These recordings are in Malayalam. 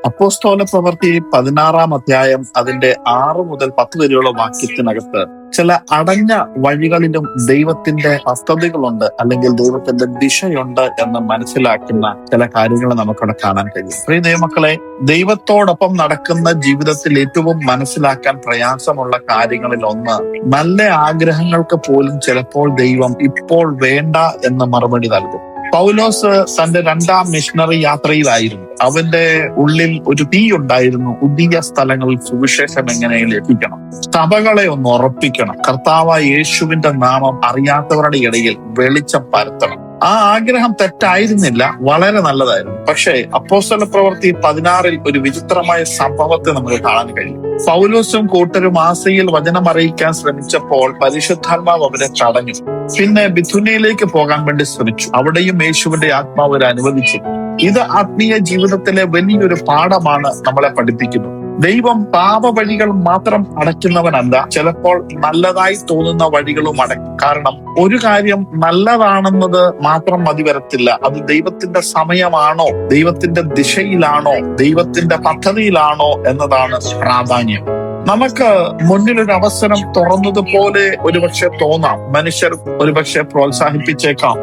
അപ്പോസ്തല പ്രവൃത്തി 16 അധ്യായം അതിന്റെ 6 മുതൽ 10 വരെയുള്ള വാക്യത്തിനകത്ത് ചില അടഞ്ഞ വഴികളിലും ദൈവത്തിന്റെ പദ്ധതികളുണ്ട്, അല്ലെങ്കിൽ ദൈവത്തിന്റെ ദിശയുണ്ട് എന്ന് മനസ്സിലാക്കുന്ന ചില കാര്യങ്ങൾ നമുക്കവിടെ കാണാൻ കഴിയും. പ്രിയ ദൈവമക്കളെ, ദൈവത്തോടൊപ്പം നടക്കുന്ന ജീവിതത്തിൽ ഏറ്റവും മനസ്സിലാക്കാൻ പ്രയാസമുള്ള കാര്യങ്ങളിൽ ഒന്ന്, നല്ല ആഗ്രഹങ്ങൾക്ക് പോലും ചിലപ്പോൾ ദൈവം ഇപ്പോൾ വേണ്ട എന്ന മറുപടി നൽകും. പൗലോസ് തന്റെ 2ാം മിഷണറി യാത്രയിലായിരുന്നു. അവന്റെ ഉള്ളിൽ ഒരു തീ ഉണ്ടായിരുന്നു. പുതിയ സ്ഥലങ്ങളിൽ സുവിശേഷം എങ്ങനെ ലഭിക്കണം, സഭകളെ ഒന്ന് ഉറപ്പിക്കണം, കർത്താവായ യേശുവിന്റെ നാമം അറിയാത്തവരുടെ ഇടയിൽ വെളിച്ചം പരത്തണം. ആ ആഗ്രഹം തെറ്റായിരുന്നില്ല, വളരെ നല്ലതായിരുന്നു. പക്ഷേ അപ്പോസ്തല പ്രവൃത്തി 16 ഒരു വിചിത്രമായ സംഭവത്തെ നമുക്ക് കാണാൻ കഴിയും. പൗലോസും കൂട്ടരും ആസയിൽ വചനം അറിയിക്കാൻ ശ്രമിച്ചപ്പോൾ പരിശുദ്ധാത്മാവ് അവരെ തടഞ്ഞു. പിന്നെ ബിഥുനിയയിലേക്ക് പോകാൻ വേണ്ടി ശ്രമിച്ചു. അവിടെയും യേശുവിന്റെ ആത്മാവ് അവരെ അനുവദിച്ചു. ഇത് ആത്മീയ ജീവിതത്തിലെ വലിയൊരു പാഠമാണ് നമ്മളെ പഠിപ്പിക്കുന്നത്. ദൈവം പാപവഴികൾ മാത്രം അടയ്ക്കുന്നവനല്ല, ചിലപ്പോൾ നല്ലതായി തോന്നുന്ന വഴികളും അടയ്ക്കും. കാരണം ഒരു കാര്യം നല്ലതാണെന്നത് മാത്രം മതി വരത്തില്ല. അത് ദൈവത്തിന്റെ സമയമാണോ, ദൈവത്തിന്റെ ദിശയിലാണോ, ദൈവത്തിന്റെ പദ്ധതിയിലാണോ എന്നതാണ് പ്രാധാന്യം. നമുക്ക് മുന്നിലൊരു അവസരം തുറന്നതുപോലെ ഒരുപക്ഷെ തോന്നാം, മനുഷ്യർ ഒരുപക്ഷെ പ്രോത്സാഹിപ്പിച്ചേക്കാം,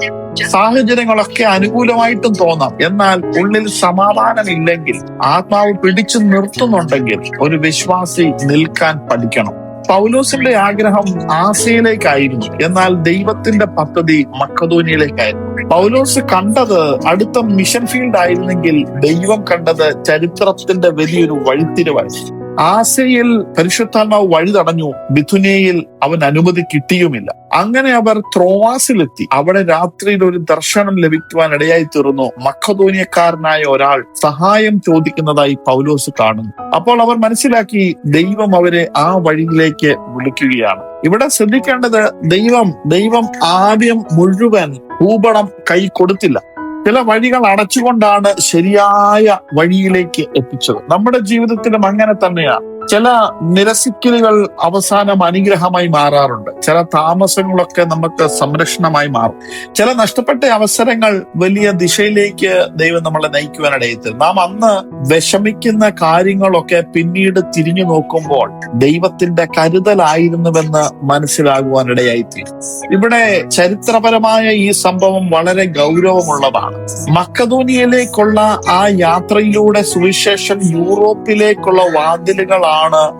സാഹചര്യങ്ങളൊക്കെ അനുകൂലമായിട്ടും തോന്നാം. എന്നാൽ ഉള്ളിൽ സമാധാനമില്ലെങ്കിൽ, ആത്മാവ് പിടിച്ചു നിർത്തുന്നുണ്ടെങ്കിൽ ഒരു വിശ്വാസി നിൽക്കാൻ പഠിക്കണം. പൗലോസിന്റെ ആഗ്രഹം ആസയിലേക്കായിരുന്നു, എന്നാൽ ദൈവത്തിന്റെ പദ്ധതി മക്കദോനിയയിലേക്കായിരുന്നു. പൗലോസ് കണ്ടത് അടുത്ത മിഷൻ ഫീൽഡ് ആയിരുന്നെങ്കിൽ, ദൈവം കണ്ടത് ചരിത്രത്തിന്റെ വലിയൊരു വഴിത്തിരിവായിരുന്നു. ആസയിൽ പരിശുദ്ധാത്മാവ് വഴി തടഞ്ഞു, ബിഥുനിയയിൽ അവൻ അനുമതി കിട്ടിയുമില്ല. അങ്ങനെ അവർ ത്രോവാസിലെത്തി. അവിടെ രാത്രിയിൽ ഒരു ദർശനം ലഭിക്കുവാൻ ഇടയായി തീർന്നു. മക്കദോനിയക്കാരനായ ഒരാൾ സഹായം ചോദിക്കുന്നതായി പൗലോസ് കാണുന്നു. അപ്പോൾ അവർ മനസ്സിലാക്കി, ദൈവം അവരെ ആ വഴിയിലേക്ക് വിളിക്കുകയാണ്. ഇവിടെ ശ്രദ്ധിക്കേണ്ടത്, ദൈവം ആദ്യം മുഴുവൻ ഭൂപടം കൈ കൊടുത്തില്ല. ചില വഴികൾ അടച്ചുകൊണ്ടാണ് ശരിയായ വഴിയിലേക്ക് എത്തിച്ചത്. നമ്മുടെ ജീവിതത്തിലും അങ്ങനെ തന്നെയാണ്. ചില നിരസിക്കലുകൾ അവസാനം അനുഗ്രഹമായി മാറാറുണ്ട്. ചില താമസങ്ങളൊക്കെ നമുക്ക് സംരക്ഷണമായി മാറും. ചില നഷ്ടപ്പെട്ട അവസരങ്ങൾ വലിയ ദിശയിലേക്ക് ദൈവം നമ്മളെ നയിക്കുവാനിടയെത്തും. നാം അന്ന് വിഷമിക്കുന്ന കാര്യങ്ങളൊക്കെ പിന്നീട് തിരിഞ്ഞു നോക്കുമ്പോൾ ദൈവത്തിന്റെ കരുതലായിരുന്നുവെന്ന് മനസ്സിലാകുവാനിടയായിത്തീരും. ഇവിടെ ചരിത്രപരമായ ഈ സംഭവം വളരെ ഗൗരവമുള്ളതാണ്. മക്കദോനിയയിലേക്കുള്ള ആ യാത്രയിലൂടെ സുവിശേഷം യൂറോപ്പിലേക്കുള്ള വാതിലുകളാണ്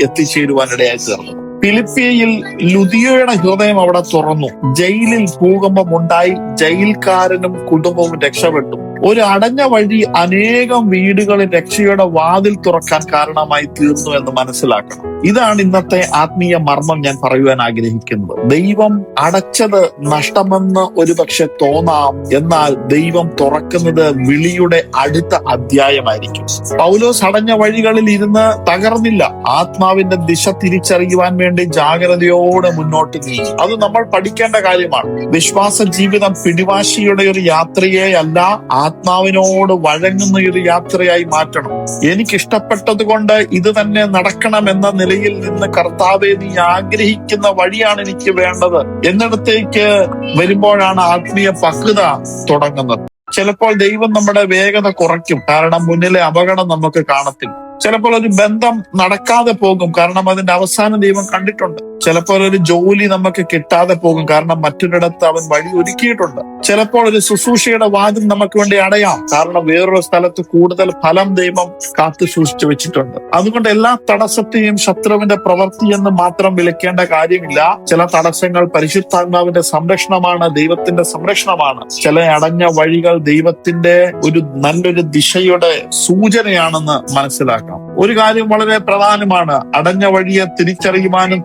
എത്തിച്ചേരുവാനിടയായി തീർന്നത്. ഫിലിപ്പിയിൽ ലുദിയോയുടെ ഹൃദയം അവിടെ തുറന്നു. ജയിലിൽ ഭൂകമ്പം ഉണ്ടായി. ജയിൽക്കാരനും കുടുംബവും രക്ഷപ്പെട്ടു. ഒരു അടഞ്ഞ വഴി അനേകം വീടുകളിൽ രക്ഷയുടെ വാതിൽ തുറക്കാൻ കാരണമായി തീർന്നു എന്ന് മനസ്സിലാക്കണം. ഇതാണ് ഇന്നത്തെ ആത്മീയ മർമ്മം ഞാൻ പറയുവാൻ ആഗ്രഹിക്കുന്നത്. ദൈവം അടച്ചത് നഷ്ടമെന്ന് ഒരുപക്ഷെ തോന്നാം, എന്നാൽ ദൈവം തുറക്കുന്നത് വിളിയുടെ അടുത്ത അധ്യായമായിരിക്കും. പൗലോസ് അടഞ്ഞ വഴികളിൽ ഇരുന്ന് തകർന്നില്ല. ആത്മാവിന്റെ ദിശ തിരിച്ചറിയുവാൻ വേണ്ടി ജാഗ്രതയോടെ മുന്നോട്ട് നീങ്ങി. അത് നമ്മൾ പഠിക്കേണ്ട കാര്യമാണ്. വിശ്വാസ ജീവിതം പിടിവാശിയുടെ ഒരു യാത്രയെ അല്ല, ആത്മാവിനോട് വഴങ്ങുന്ന ഒരു യാത്രയായി മാറ്റണം. എനിക്കിഷ്ടപ്പെട്ടത് കൊണ്ട് ഇത് തന്നെ നടക്കണം എന്ന നിലയിൽ നിന്ന്, കർത്താവേ നീ ആഗ്രഹിക്കുന്ന വഴിയാണ് എനിക്ക് വേണ്ടത് എന്നിടത്തേക്ക് വരുമ്പോഴാണ് ആത്മീയ പക്വത തുടങ്ങുന്നത്. ചിലപ്പോൾ ദൈവം നമ്മുടെ വേഗത കുറയ്ക്കും, കാരണം മുന്നിലെ അപകടം നമുക്ക് കാണത്തില്ല. ചിലപ്പോൾ ഒരു ബന്ധം നടക്കാതെ പോകും, കാരണം അതിന്റെ അവസാനം ദൈവം കണ്ടിട്ടുണ്ട്. ചിലപ്പോൾ ഒരു ജോലി നമുക്ക് കിട്ടാതെ പോകും, കാരണം മറ്റൊരിടത്ത് അവൻ വഴി ഒരുക്കിയിട്ടുണ്ട്. ചിലപ്പോൾ ഒരു ശുശ്രൂഷയുടെ വാതിൽ നമുക്ക് വേണ്ടി അടയാം, കാരണം വേറൊരു സ്ഥലത്ത് കൂടുതൽ ഫലം ദൈവം കാത്തു സൂക്ഷിച്ചു വെച്ചിട്ടുണ്ട്. അതുകൊണ്ട് എല്ലാ തടസ്സത്തെയും ശത്രുവിന്റെ പ്രവൃത്തി എന്ന് മാത്രം വിളിക്കേണ്ട കാര്യമില്ല. ചില തടസ്സങ്ങൾ പരിശുദ്ധാത്മാവിന്റെ സംരക്ഷണമാണ്, ദൈവത്തിന്റെ സംരക്ഷണമാണ്. ചില അടഞ്ഞ വഴികൾ ദൈവത്തിന്റെ ഒരു നല്ലൊരു ദിശയുടെ സൂചനയാണെന്ന് മനസ്സിലാക്കാം. ഒരു കാര്യം വളരെ പ്രധാനമാണ്, അടഞ്ഞ വഴിയെ തിരിച്ചറിയുവാനും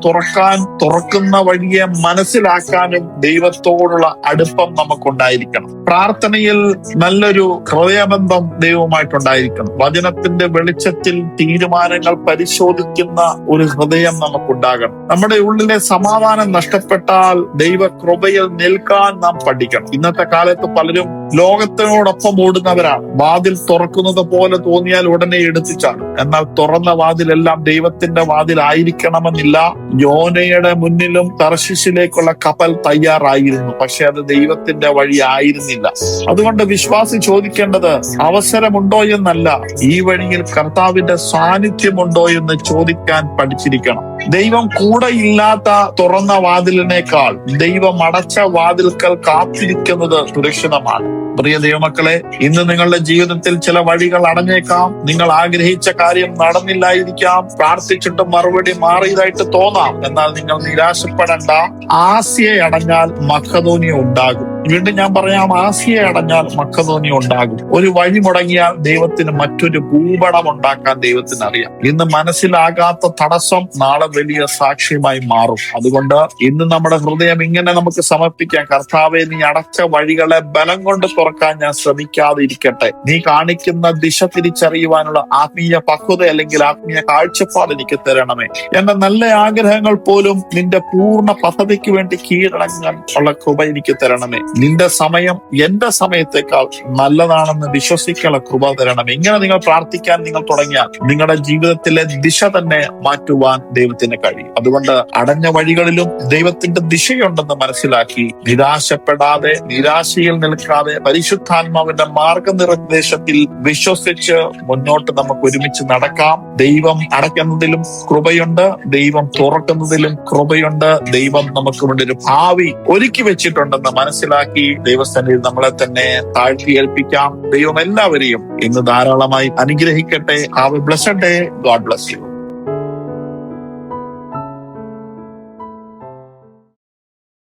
തുറക്കുന്ന വഴിയെ മനസ്സിലാക്കാനും ദൈവത്തോടുള്ള അടുപ്പം നമുക്കുണ്ടായിരിക്കണം. പ്രാർത്ഥനയിൽ നല്ലൊരു ഹൃദയബന്ധം ദൈവവുമായിട്ടുണ്ടായിരിക്കണം. വചനത്തിന്റെ വെളിച്ചത്തിൽ തീരുമാനങ്ങൾ പരിശോധിക്കുന്ന ഒരു ഹൃദയം നമുക്കുണ്ടാകണം. നമ്മുടെ ഉള്ളിലെ സമാധാനം നഷ്ടപ്പെട്ടാൽ ദൈവകൃപയിൽ നിൽക്കാൻ നാം പഠിക്കണം. ഇന്നത്തെ കാലത്ത് പലരും ലോകത്തിനോടൊപ്പം ഓടുന്നവരാണ്. വാതിൽ തുറക്കുന്നത് പോലെ തോന്നിയാൽ ഉടനെ എടുത്തിച്ചാണ്. എന്നാൽ എന്നാൽ തുറന്ന വാതിലെല്ലാം ദൈവത്തിന്റെ വാതിലായിരിക്കണമെന്നില്ല. യോനയുടെ മുന്നിലും തർശീശിലേക്കുള്ള കപ്പൽ തയ്യാറായിരുന്നു, പക്ഷെ അത് ദൈവത്തിന്റെ വഴി ആയിരുന്നില്ല. അതുകൊണ്ട് വിശ്വാസി ചോദിക്കേണ്ടത് അവസരമുണ്ടോ എന്നല്ല, ഈ വഴിയിൽ കർത്താവിന്റെ സാന്നിധ്യമുണ്ടോ എന്ന് ചോദിക്കാൻ പഠിച്ചിരിക്കണം. ദൈവം കൂടെ ഇല്ലാത്ത തുറന്ന വാതിലിനേക്കാൾ ദൈവം അടച്ച വാതിൽക്കൽ കാത്തിരിക്കുന്നത് സുരക്ഷിതമാണ്. പ്രിയ ദൈവമക്കളെ, ഇന്ന് നിങ്ങളുടെ ജീവിതത്തിൽ ചില വഴികൾ അടഞ്ഞേക്കാം. നിങ്ങൾ ആഗ്രഹിച്ച കാര്യം നടന്നില്ലായിരിക്കാം. പ്രാർത്ഥിച്ചിട്ട് മറുപടി മാറിയതായിട്ട് തോന്നാം. എന്നാൽ നിങ്ങൾ നിരാശപ്പെടേണ്ട. ആസ്യ അടഞ്ഞാൽ മക്കതോനിയ ഉണ്ടാകും. വീണ്ടും ഞാൻ പറയാം, ആസ്യ അടഞ്ഞാൽ മക്കതോനിയ ഉണ്ടാകും. ഒരു വഴി മുടങ്ങിയാൽ ദൈവത്തിന് മറ്റൊരു ഭൂപടം ഉണ്ടാക്കാൻ ദൈവത്തിന് അറിയാം. ഇന്ന് മനസ്സിലാകാത്ത തടസ്സം നാളെ വലിയ സാക്ഷ്യമായി മാറും. അതുകൊണ്ട് ഇന്ന് നമ്മുടെ ഹൃദയം ഇങ്ങനെ നമുക്ക് സമർപ്പിക്കാം. കർത്താവെ, നീ അടച്ച വഴികളെ ബലം കൊണ്ട് തുറക്കാൻ ഞാൻ ശ്രമിക്കാതെ ഇരിക്കട്ടെ. നീ കാണിക്കുന്ന ദിശ തിരിച്ചറിയുവാനുള്ള ആത്മീയ പക്വത അല്ലെങ്കിൽ ആത്മീയ കാഴ്ചപ്പാട് എനിക്ക് തരണമേ. എന്റെ നല്ല ആഗ്രഹങ്ങൾ പോലും നിന്റെ പൂർണ്ണ പദ്ധതിക്ക് വേണ്ടി കീഴടങ്ങാൻ ഉള്ള കൃപ എനിക്ക് തരണമേ. നിന്റെ സമയം എന്റെ സമയത്തേക്കാൾ നല്ലതാണെന്ന് വിശ്വസിക്കാനുള്ള കൃപ തരണമേ. ഇങ്ങനെ നിങ്ങൾ പ്രാർത്ഥിക്കാൻ നിങ്ങൾ തുടങ്ങിയാൽ നിങ്ങളുടെ ജീവിതത്തിലെ ദിശ തന്നെ മാറ്റുവാൻ ദൈവത്തിന് കഴിയും. അതുകൊണ്ട് അടഞ്ഞ വഴികളിലും ദൈവത്തിന്റെ ദിശയുണ്ടെന്ന് മനസ്സിലാക്കി നിരാശപ്പെടാതെ, നിരാശയിൽ നിൽക്കാതെ, പരിശുദ്ധാത്മാവിന്റെ മാർഗനിർദ്ദേശത്തിൽ വിശ്വസിച്ച് മുന്നോട്ട് നമുക്ക് ഒരുമിച്ച് നടക്കാം. ദൈവം അടയ്ക്കുന്നതിലും കൃപയുണ്ട്, ദൈവം തുറക്കുന്നതിലും കൃപയുണ്ട്. ദൈവം നമുക്ക് വേണ്ടി ഒരു ഭാവി ഒരുക്കി വെച്ചിട്ടുണ്ടെന്ന് മനസ്സിലാക്കി ദൈവസന്നിധിയിൽ നമ്മളെ തന്നെ താഴ്ത്തി ഏൽപ്പിക്കാം. ദൈവം എല്ലാവരെയും ഇന്ന് ധാരാളമായി അനുഗ്രഹിക്കട്ടെ. Have A blessed day. God bless you.